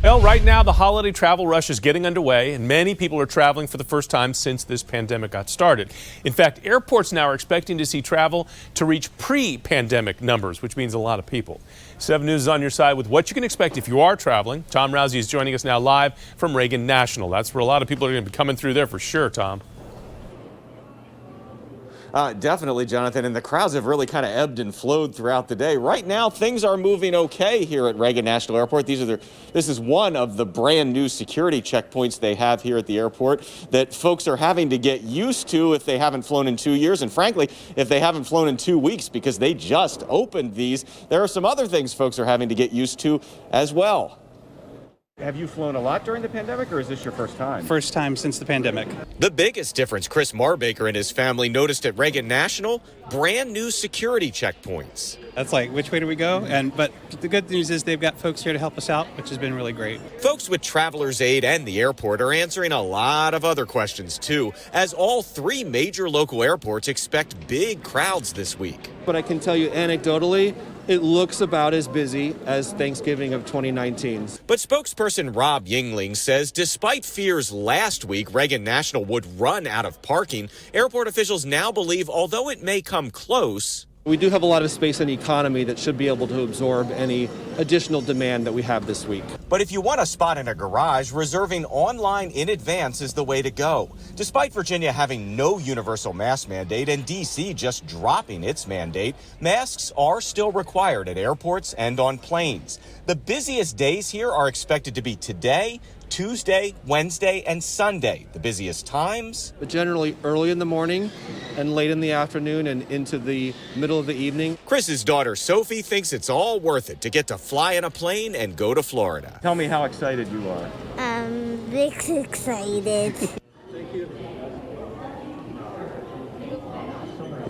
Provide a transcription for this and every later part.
Well, right now, the holiday travel rush is getting underway, and many people are traveling for the first time since this pandemic got started. In fact, airports now are expecting to see travel to reach pre-pandemic numbers, which means a lot of people. 7 News is on your side with what you can expect if you are traveling. Tom Rousey is joining us now live from Reagan National. That's where a lot of people are going to be coming through there for sure, Tom. Definitely, Jonathan, and the crowds have really kind of ebbed and flowed throughout the day. Right now, things are moving okay here at Reagan National Airport. This is one of the brand new security checkpoints they have here at the airport that folks are having to get used to if they haven't flown in 2 years, and frankly, if they haven't flown in 2 weeks because they just opened these. There are some other things folks are having to get used to as well. Have you flown a lot during the pandemic, or is this your first time? First time since the pandemic. The biggest difference Chris Marbaker and his family noticed at Reagan National, brand new security checkpoints. That's like, which way do we go? But the good news is they've got folks here to help us out, which has been really great. Folks with Travelers Aid and the airport are answering a lot of other questions, too, as all 3 major local airports expect big crowds this week. But I can tell you anecdotally, it looks about as busy as Thanksgiving of 2019. But spokesperson Rob Yingling says despite fears last week Reagan National would run out of parking, airport officials now believe although it may come close, we do have a lot of space in economy that should be able to absorb any additional demand that we have this week. But if you want a spot in a garage, reserving online in advance is the way to go. Despite Virginia having no universal mask mandate and D.C. just dropping its mandate, masks are still required at airports and on planes. The busiest days here are expected to be today, Tuesday, Wednesday, and Sunday. The busiest times? But generally early in the morning and late in the afternoon and into the middle of the evening. Chris's daughter Sophie thinks it's all worth it to get to fly in a plane and go to Florida. Tell me how excited you are. Big excited. Thank you.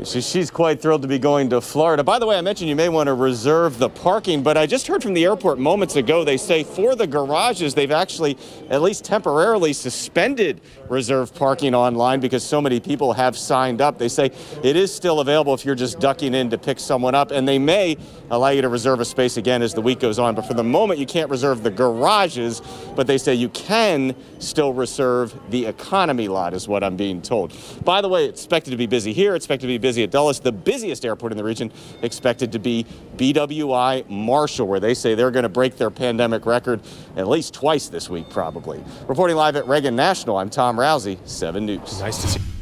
She's quite thrilled to be going to Florida. By the way, I mentioned you may want to reserve the parking, but I just heard from the airport moments ago, they say for the garages, they've actually, at least temporarily, suspended reserved parking online because so many people have signed up. They say it is still available if you're just ducking in to pick someone up, and they may allow you to reserve a space again as the week goes on. But for the moment, you can't reserve the garages, but they say you can still reserve the economy lot, is what I'm being told. By the way, it's expected to be busy here, expected to be busy at Dulles. The busiest airport in the region expected to be BWI Marshall, where they say they're going to break their pandemic record at least twice this week, probably. Reporting live at Reagan National, I'm Tom Rousey, 7 News. Nice to see you.